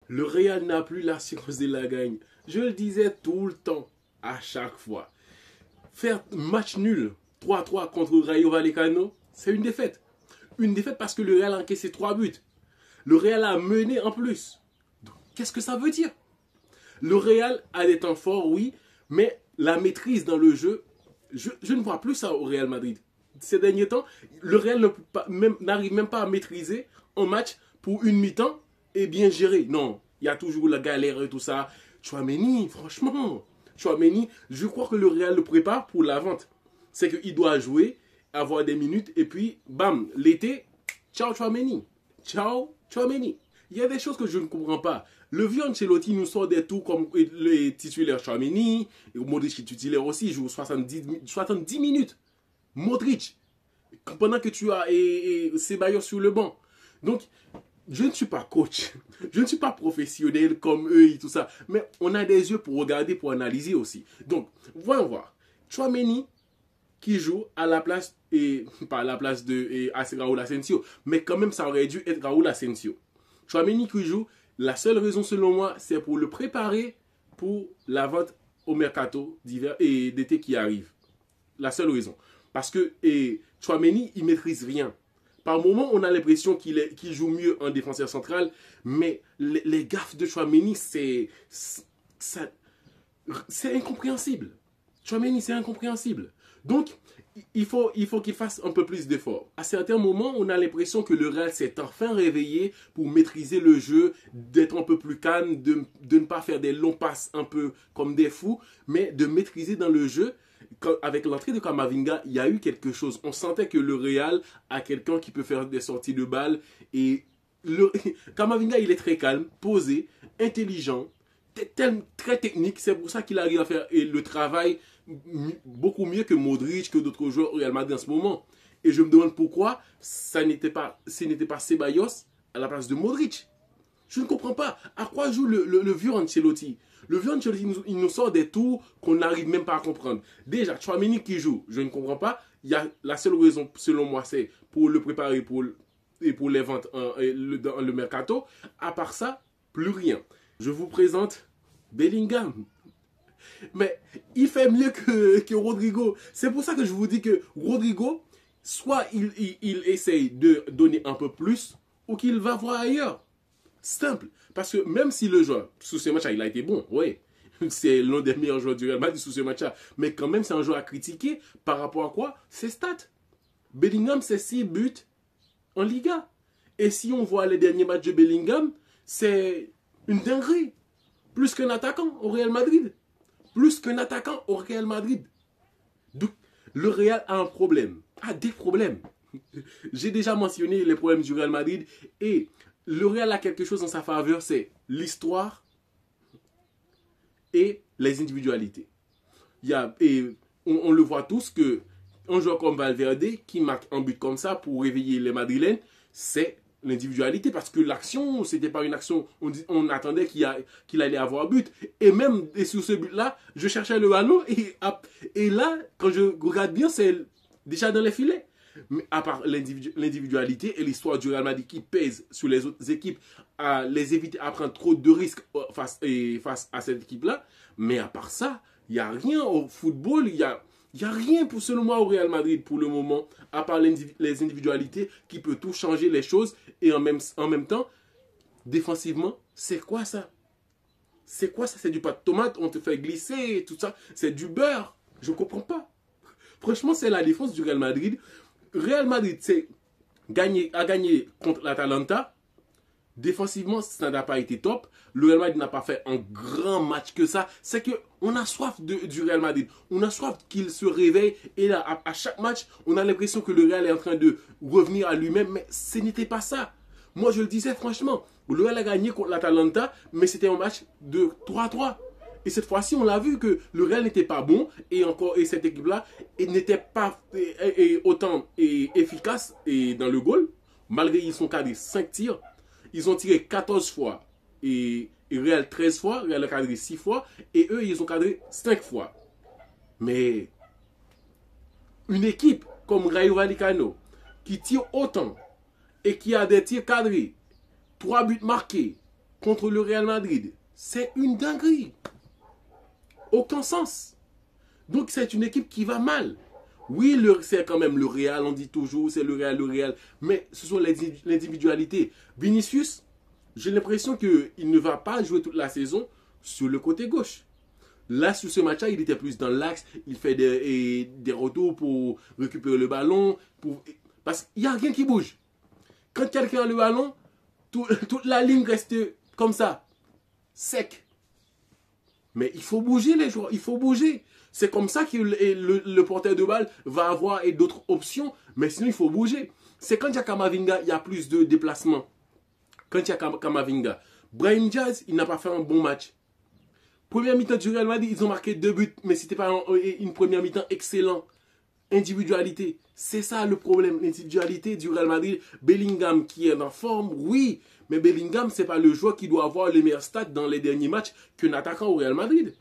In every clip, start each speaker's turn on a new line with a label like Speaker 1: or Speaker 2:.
Speaker 1: Le Real n'a plus l'assurance de la gagne. Je le disais tout le temps, à chaque fois. Faire match nul 3-3 contre Rayo Vallecano, c'est une défaite. Une défaite parce que le Real a encaissé 3 buts. Le Real a mené en plus. Qu'est-ce que ça veut dire? Le Real a des temps forts, oui, mais la maîtrise dans le jeu, je ne vois plus ça au Real Madrid. Ces derniers temps, le Real n'arrive même pas à maîtriser un match pour une mi-temps et bien gérer. Non, il y a toujours la galère et tout ça. Tchouaméni, franchement, Tchouaméni, je crois que le Real le prépare pour la vente. C'est qu'il doit jouer, avoir des minutes et puis, bam, l'été, ciao Tchouaméni. Ciao Tchouaméni. Il y a des choses que je ne comprends pas. Le vieux Ancelotti nous sort des tours comme les titulaires Tchouaméni, Modric est titulaire aussi, il joue 70 minutes. Modric, pendant que tu as Ceballos sur le banc. Donc, je ne suis pas coach, je ne suis pas professionnel comme eux et tout ça, mais on a des yeux pour regarder, pour analyser aussi. Donc, voyons voir. Tchouaméni qui joue à la place, et pas à la place de Raúl Asensio, mais quand même ça aurait dû être Raúl Asensio. Tchouaméni qui joue, la seule raison selon moi, c'est pour le préparer pour la vente au mercato d'hiver et d'été qui arrive. La seule raison. Parce que Tchouaméni, il ne maîtrise rien. Par moment, on a l'impression qu'il joue mieux en défenseur central, mais les gaffes de Tchouaméni, c'est incompréhensible. Tchouaméni, c'est incompréhensible. Donc, il faut qu'il fasse un peu plus d'efforts. À certains moments, on a l'impression que le Real s'est enfin réveillé pour maîtriser le jeu, d'être un peu plus calme, de ne pas faire des longs passes un peu comme des fous, mais de maîtriser dans le jeu. Avec l'entrée de Camavinga, il y a eu quelque chose. On sentait que le Real a quelqu'un qui peut faire des sorties de balles. Et Camavinga, il est très calme, posé, intelligent, très technique. C'est pour ça qu'il arrive à faire le travail beaucoup mieux que Modric, que d'autres joueurs au Real Madrid en ce moment. Et je me demande pourquoi ce n'était pas Ceballos à la place de Modric. Je ne comprends pas. À quoi joue le vieux Ancelotti? Le vieux Ancelotti, il nous sort des tours qu'on n'arrive même pas à comprendre. Déjà, Tchouaméni qui joue, je ne comprends pas. La seule raison, selon moi, c'est pour le préparer pour les ventes dans le mercato. À part ça, plus rien. Je vous présente Bellingham. Mais il fait mieux que Rodrigo. C'est pour ça que je vous dis que Rodrigo, soit il essaye de donner un peu plus, ou qu'il va voir ailleurs. Simple. Parce que même si le joueur, sous ce match-là, il a été bon, ouais. C'est l'un des meilleurs joueurs du Real Madrid sous ce match-là. Mais quand même, c'est un joueur à critiquer par rapport à quoi? Ses stats. Bellingham, c'est 6 buts en Liga. Et si on voit les derniers matchs de Bellingham, c'est une dinguerie. Plus qu'un attaquant au Real Madrid. Plus qu'un attaquant au Real Madrid. Donc, le Real a un problème. A des problèmes. J'ai déjà mentionné les problèmes du Real Madrid. Et le Real a quelque chose en sa faveur, c'est l'histoire et les individualités. On le voit tous que un joueur comme Valverde qui marque un but comme ça pour réveiller les Madrilènes, c'est l'individualité parce que l'action, c'était pas une action, on attendait qu'il allait avoir but. Et même sur ce but-là, je cherchais le ballon et là, quand je regarde bien, c'est déjà dans les filets. Mais à part l'individualité et l'histoire du Real Madrid qui pèse sur les autres équipes, à les éviter à prendre trop de risques face à cette équipe-là. Mais à part ça, il n'y a rien au football, il n'y a rien pour selon moi au Real Madrid pour le moment, à part les individualités qui peut tout changer les choses. Et en même temps, défensivement, c'est quoi ça? C'est quoi ça? C'est du pâte de tomate, on te fait glisser, tout ça. C'est du beurre. Je ne comprends pas. Franchement, c'est la défense du Real Madrid. Real Madrid a gagné contre l'Atalanta. Défensivement, ça n'a pas été top. Le Real Madrid n'a pas fait un grand match que ça. C'est qu'on a soif du Real Madrid. On a soif qu'il se réveille. Et là, à chaque match, on a l'impression que le Real est en train de revenir à lui-même. Mais ce n'était pas ça. Moi, je le disais franchement. Le Real a gagné contre l'Atalanta, mais c'était un match de 3-3. Et cette fois-ci, on l'a vu que le Real n'était pas bon et cette équipe-là n'était pas autant efficace dans le goal. Malgré qu'ils sont cadrés 5 tirs, ils ont tiré 14 fois et Real 13 fois, Real a cadré 6 fois et eux, ils ont cadré 5 fois. Mais une équipe comme Rayo Vallecano qui tire autant et qui a des tirs cadrés, 3 buts marqués, contre le Real Madrid. C'est une dinguerie. Aucun sens. Donc c'est une équipe qui va mal. Oui, c'est quand même le Real, on dit toujours, c'est le Real. Mais ce sont l'individualité. Vinicius, j'ai l'impression qu'il ne va pas jouer toute la saison sur le côté gauche. Là, sur ce match-là, il était plus dans l'axe. Il fait des retours pour récupérer le ballon. Parce qu'il n'y a rien qui bouge. Quand quelqu'un a le ballon, toute la ligne reste comme ça, sec. Mais il faut bouger les joueurs, il faut bouger. C'est comme ça que le porteur de balle va avoir d'autres options. Mais sinon, il faut bouger. C'est quand il y a Camavinga, il y a plus de déplacements. Quand il y a Camavinga. Brahim Diaz, il n'a pas fait un bon match. Première mi-temps du Real Madrid, ils ont marqué 2 buts. Mais ce n'était pas une première mi-temps excellente. Individualité. C'est ça le problème. L'individualité du Real Madrid. Bellingham qui est en forme, oui. Mais Bellingham, ce n'est pas le joueur qui doit avoir les meilleurs stats dans les derniers matchs qu'un attaquant au Real Madrid.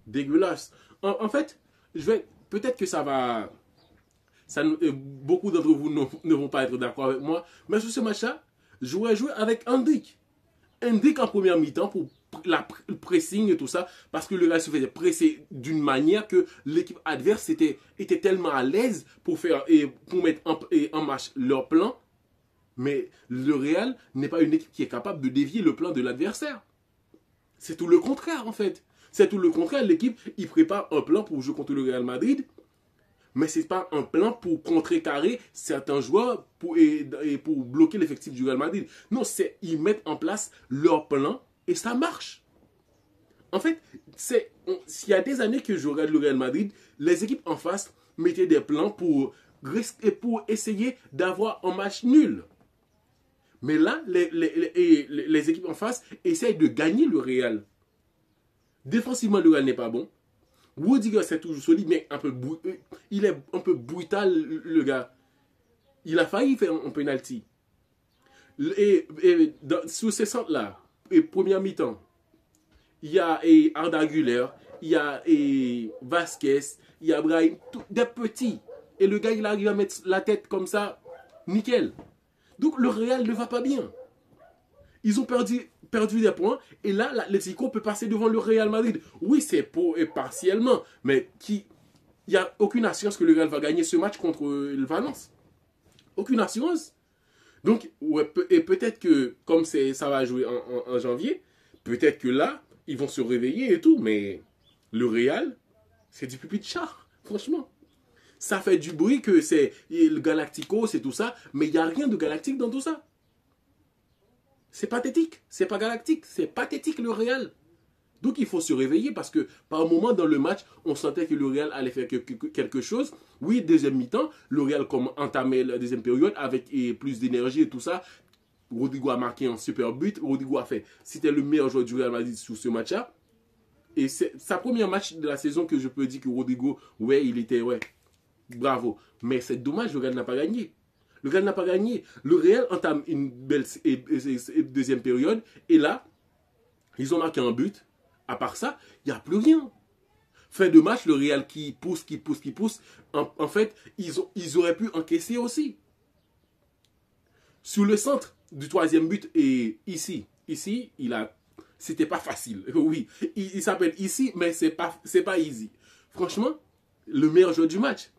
Speaker 1: Dégueulasse. En fait, peut-être que ça va... beaucoup d'entre vous ne vont pas être d'accord avec moi. Mais sur ce match-là, j'aurais joué avec Hendrik. Hendrik en première mi-temps pour le pressing et tout ça. Parce que le Real se faisait presser d'une manière que l'équipe adverse était tellement à l'aise pour mettre en marche leur plan. Mais le Real n'est pas une équipe qui est capable de dévier le plan de l'adversaire. C'est tout le contraire en fait. C'est tout le contraire. L'équipe, il prépare un plan pour jouer contre le Real Madrid. Mais ce n'est pas un plan pour contrecarrer certains joueurs pour bloquer l'effectif du Real Madrid. Non, ils mettent en place leur plan et ça marche. En fait, s'il y a des années que je regarde le Real Madrid, les équipes en face mettaient des plans pour essayer d'avoir un match nul. Mais là, les équipes en face essayent de gagner le Real. Défensivement, le Real n'est pas bon. Rudiger, c'est toujours solide, mais il est un peu brutal, le gars. Il a failli faire un penalty. Sur ces centres-là, première mi-temps, il y a Arda Güler, il y a Vasquez, il y a Brahim, des petits. Et le gars, il arrive à mettre la tête comme ça, nickel. Donc le Real ne va pas bien. Ils ont perdu des points. Et là, l'Atlético peut passer devant le Real Madrid. Oui, c'est partiellement. Mais il n'y a aucune assurance que le Real va gagner ce match contre le Valence. Aucune assurance. Donc, et peut-être que, comme ça va jouer en janvier, peut-être que là, ils vont se réveiller et tout. Mais le Real, c'est du pipi de chat. Franchement. Ça fait du bruit que c'est le Galactico, c'est tout ça. Mais il n'y a rien de galactique dans tout ça. C'est pathétique, c'est pas galactique, c'est pathétique le Real. Donc il faut se réveiller parce que par un moment dans le match, on sentait que le Real allait faire quelque chose. Oui, deuxième mi-temps, le Real entamait la deuxième période avec plus d'énergie et tout ça. Rodrigo a marqué un super but. Rodrigo a fait, c'était le meilleur joueur du Real Madrid sur ce match-là. Et c'est sa première match de la saison que je peux dire que Rodrigo, il était, bravo. Mais c'est dommage, le Real n'a pas gagné. Le Real n'a pas gagné. Le Real entame une belle deuxième période. Et là, ils ont marqué un but. À part ça, il n'y a plus rien. Fin de match, le Real qui pousse. En fait, ils auraient pu encaisser aussi. Sur le centre du troisième but, et ici, c'était pas facile. Oui, il s'appelle ici, mais c'est pas easy. Franchement, le meilleur joueur du match.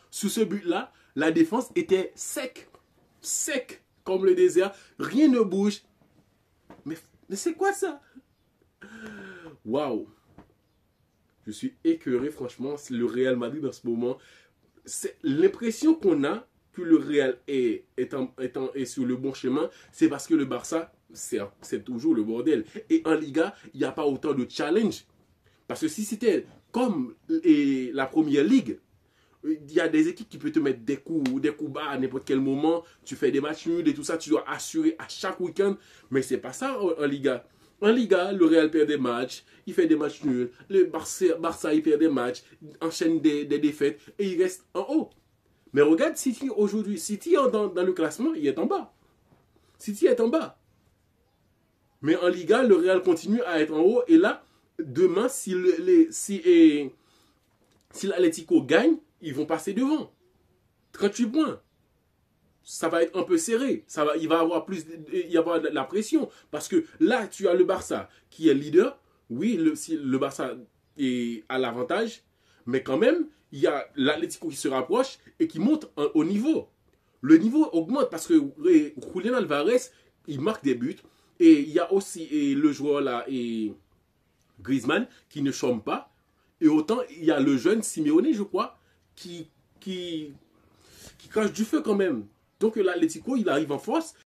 Speaker 1: Sur ce but-là, la défense était sec comme le désert. Rien ne bouge. Mais c'est quoi ça? Waouh! Je suis écœuré, franchement. Le Real Madrid en ce moment, c'est l'impression qu'on a que le Real est sur le bon chemin, c'est parce que le Barça, c'est toujours le bordel. Et en Liga, il n'y a pas autant de challenge. Parce que si c'était comme la première ligue, il y a des équipes qui peuvent te mettre des coups bas à n'importe quel moment. Tu fais des matchs nuls et tout ça. Tu dois assurer à chaque week-end. Mais c'est pas ça en Liga. En Liga, le Real perd des matchs. Il fait des matchs nuls. Le Barça, il perd des matchs. Enchaîne des défaites. Et il reste en haut. Mais regarde City aujourd'hui. City, dans le classement, il est en bas. City est en bas. Mais en Liga, le Real continue à être en haut. Et là, demain, si l'Atlético gagne, ils vont passer devant. 38 points. ça va être un peu serré. Il va y avoir de la pression. Parce que là, tu as le Barça qui est leader. Oui, le Barça est à l'avantage. Mais quand même, il y a l'Atlético qui se rapproche et qui monte au niveau. Le niveau augmente parce que Julián Alvarez, il marque des buts. Et il y a aussi le joueur là, Griezmann, qui ne chôme pas. Et autant, il y a le jeune Simeone, je crois, qui crache du feu quand même. Donc l'Atlético, il arrive en force.